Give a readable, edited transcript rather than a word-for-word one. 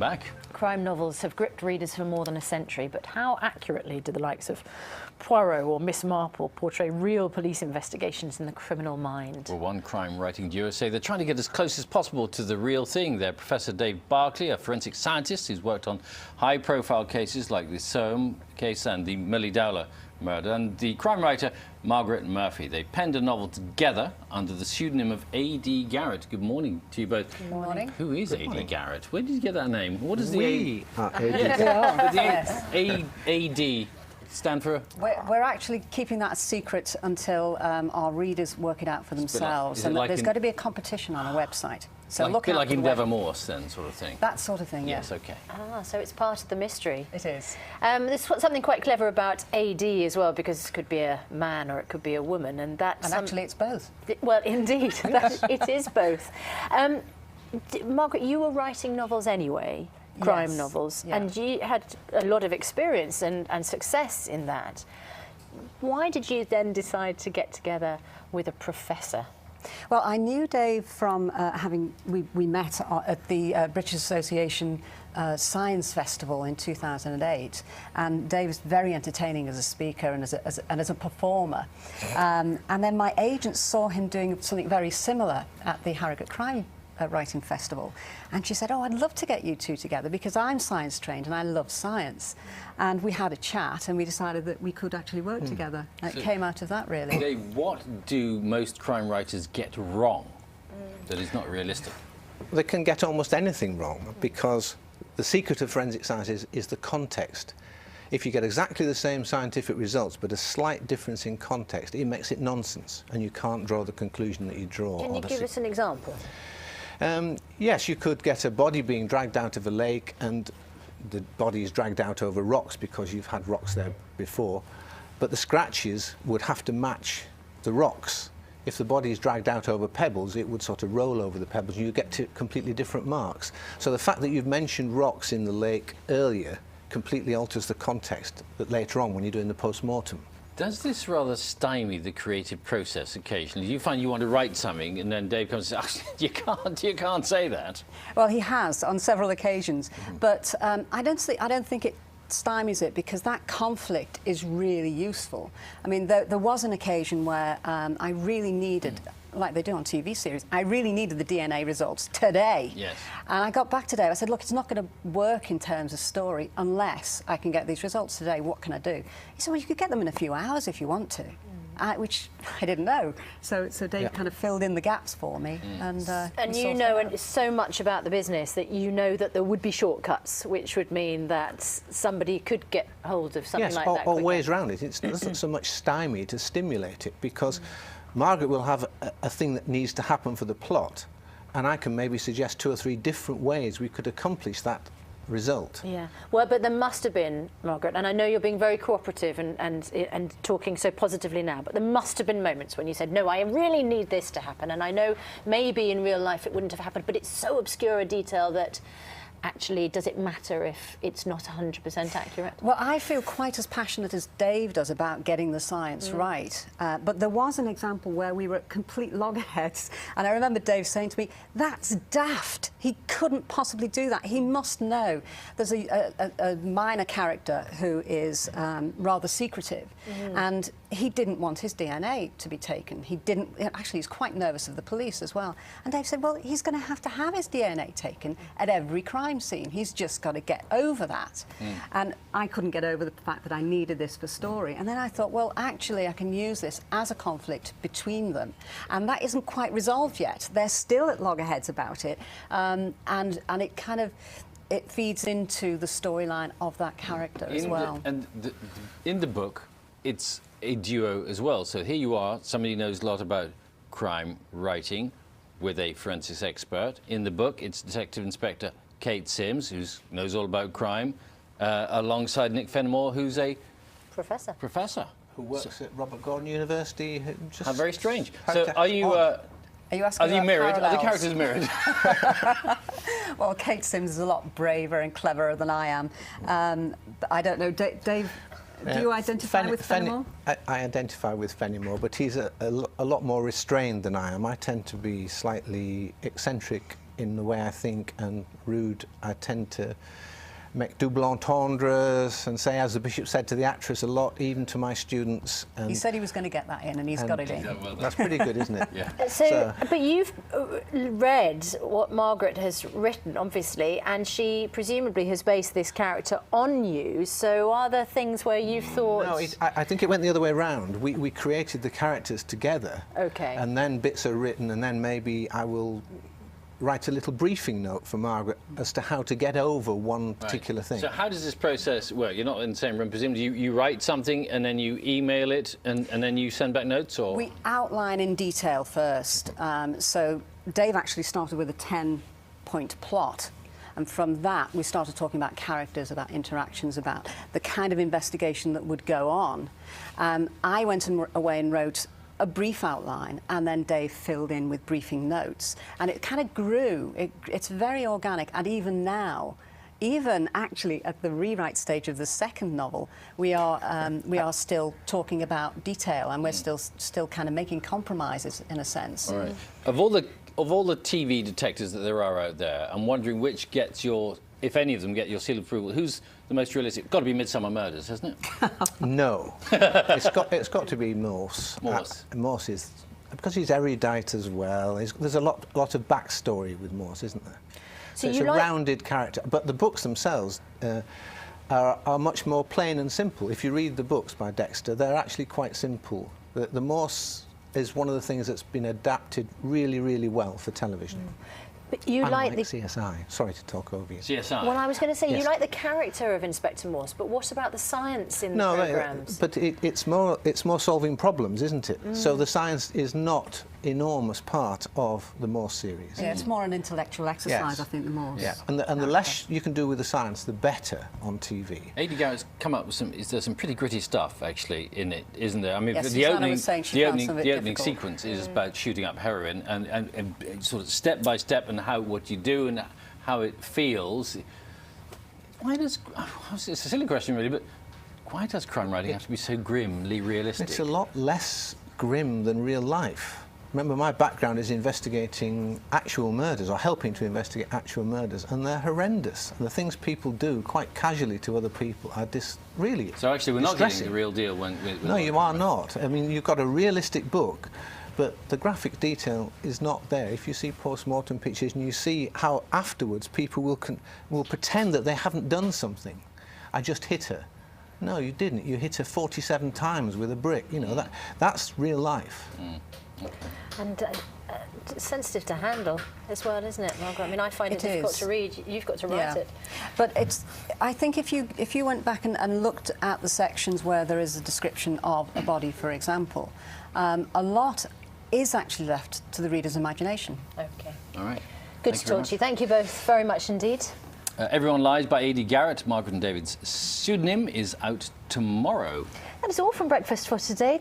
back. Crime novels have gripped readers for more than a century, but how accurately do the likes of Poirot or Miss Marple portray real police investigations in the criminal mind? Well, one crime-writing duo say they're trying to get as close as possible to the real thing. They're Professor Dave Barclay, a forensic scientist who's worked on high-profile cases like the Soham case and the Millie Dowler murder, and the crime writer Margaret Murphy. They penned a novel together under the pseudonym of A.D. Garrett. Good morning to you both. Good morning. Who is A.D. Garrett? Where did you get that name? What does We are A.D. A.D. stand for? We're actually keeping that a secret until our readers work it out for themselves. And there's going to be a competition on a website. So Like, look a bit out like for the Endeavour Morse, then, sort of thing. that sort of thing, yeah. Yes, OK. Ah, so it's part of the mystery. It is. There's something quite clever about AD as well, because it could be a man or it could be a woman, and that's... And actually it's both. Well, indeed, it is both. Margaret, you were writing novels anyway, crime Yes, novels, yeah. and you had a lot of experience and success in that. Why did you then decide to get together with a professor? Well, I knew Dave from we met at the British Association Science Festival in 2008, and Dave was very entertaining as a speaker and as a performer. And then my agent saw him doing something very similar at the Harrogate Crime Writing Festival, and she said, "Oh, I'd love to get you two together because I'm science trained and I love science." And we had a chat and we decided that we could actually work together. And it came out of that, really. Dave, what do most crime writers get wrong that is not realistic? They can get almost anything wrong because the secret of forensic science is the context. If you get exactly the same scientific results but a slight difference in context, it makes it nonsense and you can't draw the conclusion that you draw. Can you give us an example? Yes, you could get a body being dragged out of a lake and the body is dragged out over rocks because you've had rocks there before, but the scratches would have to match the rocks. If the body is dragged out over pebbles, it would sort of roll over the pebbles and you get to completely different marks. So the fact that you've mentioned rocks in the lake earlier completely alters the context that later on when you're doing the post-mortem. Does this rather stymie the creative process occasionally? You find you want to write something and then Dave comes and says, oh, you can't say that. Well, he has on several occasions, but I don't think it stymies it because that conflict is really useful. I mean, there was an occasion where I really needed, like they do on TV series, I really needed the DNA results today. Yes. And I got back to Dave, I said, look, it's not going to work in terms of story unless I can get these results today. What can I do? He said, well, you could get them in a few hours if you want to. Which I didn't know. So Dave kind of filled in the gaps for me. And you know so much about the business that you know that there would be shortcuts, which would mean that somebody could get hold of something like that. Yes, or ways around it. It doesn't so much stymie to stimulate it because Margaret will have a thing that needs to happen for the plot, and I can maybe suggest 2 or 3 different ways we could accomplish that result. Yeah, well, but there must have been, Margaret, and I know you're being very cooperative and talking so positively now, but there must have been moments when you said, no, I really need this to happen, and I know maybe in real life it wouldn't have happened, but it's so obscure a detail that actually, does it matter if it's not 100% accurate? Well, I feel quite as passionate as Dave does about getting the science right. But there was an example where we were at complete loggerheads. And I remember Dave saying to me, that's daft. He couldn't possibly do that. He must know. There's a minor character who is rather secretive. And he didn't want his DNA to be taken. He didn't, actually, he's quite nervous of the police as well. And Dave said, well, he's going to have his DNA taken at every crime scene. He's just got to get over that. And I couldn't get over the fact that I needed this for story. And then I thought, well, actually, I can use this as a conflict between them. And that isn't quite resolved yet. They're still at loggerheads about it. And it kind of, it feeds into the storyline of that character as well. In the book, it's a duo as well. So here you are, somebody who knows a lot about crime writing with a forensics expert. In the book, it's Detective Inspector Kate Sims, who knows all about crime, alongside Nick Fenimore, who's a professor. Who works at Robert Gordon University. How very strange. So are you... Are you asking Are they mirrored? parallels? Are the characters mirrored? Well, Kate Sims is a lot braver and cleverer than I am. But I don't know, Dave, do you identify with Fenimore? I identify with Fenimore, but he's a lot more restrained than I am. I tend to be slightly eccentric in the way I think and rude. I tend to make double entendres and say, as the Bishop said to the actress a lot, even to my students. And He said he was going to get that in, and he's got it in. Yeah, well, that's pretty good, isn't it? Yeah. So, but you've read what Margaret has written, obviously, and she presumably has based this character on you. So are there things where you've thought... No, I think it went the other way around. We created the characters together. Okay. And then bits are written, and then maybe I will write a little briefing note for Margaret as to how to get over one particular thing. So how does this process work? You're not in the same room, presumably. You write something and then you email it and then you send back notes, or...? We outline in detail first. So Dave actually started with a 10-point plot. And from that, we started talking about characters, about interactions, about the kind of investigation that would go on. I went away and wrote a brief outline, and then Dave filled in with briefing notes, and it kind of grew. It's very organic, and even now, even actually at the rewrite stage of the second novel, we are still talking about detail, and we're still kind of making compromises in a sense. All right. Of all the TV detectives that there are out there, I'm wondering which gets your, if any of them get your seal of approval. Who's the most realistic? Got to be Midsummer Murders, hasn't it? No, it's got to be Morse. Morse. Morse is, because he's erudite as well. There's a lot of backstory with Morse, isn't there? So it's a rounded character. But the books themselves are much more plain and simple. If you read the books by Dexter, they're actually quite simple. The Morse is one of the things that's been adapted really, really well for television. But you like the CSI. Sorry to talk over you. CSI. Well, I was going to say, Yes. you like the character of Inspector Morse, but what about the science in the programmes? But it's more solving problems, isn't it? So the science is not enormous part of the Morse series. Yeah, it's more an intellectual exercise, I think, the Morse. Yeah, and the less you can do with the science, the better on TV. A.D. Garrett's come up with there's some pretty gritty stuff actually in it, isn't there? I mean, Yes, the Susanna was saying she found some of it the opening difficult. sequence is about shooting up heroin and sort of step by step and what you do and how it feels. Why does, it's a silly question really, but why does crime writing have to be so grimly realistic? It's a lot less grim than real life. Remember, my background is investigating actual murders, or helping to investigate actual murders, and they're horrendous. And the things people do quite casually to other people are really So actually we're not distressing. getting the real deal when... No, you are not. I mean, you've got a realistic book, but the graphic detail is not there. If you see post-mortem pictures and you see how afterwards people will pretend that they haven't done something. I just hit her. No, you didn't. You hit her 47 times with a brick. You know, that's real life. Okay. And sensitive to handle as well, isn't it, Margaret? I mean, I find it difficult to read. You've got to write it. But I think if you went back and looked at the sections where there is a description of a body, for example, a lot is actually left to the reader's imagination. Okay. All right. Good to talk to you. Thank you both very much indeed. Everyone Lies by A.D. Garrett, Margaret and David's pseudonym, is out tomorrow. That is all from Breakfast for today.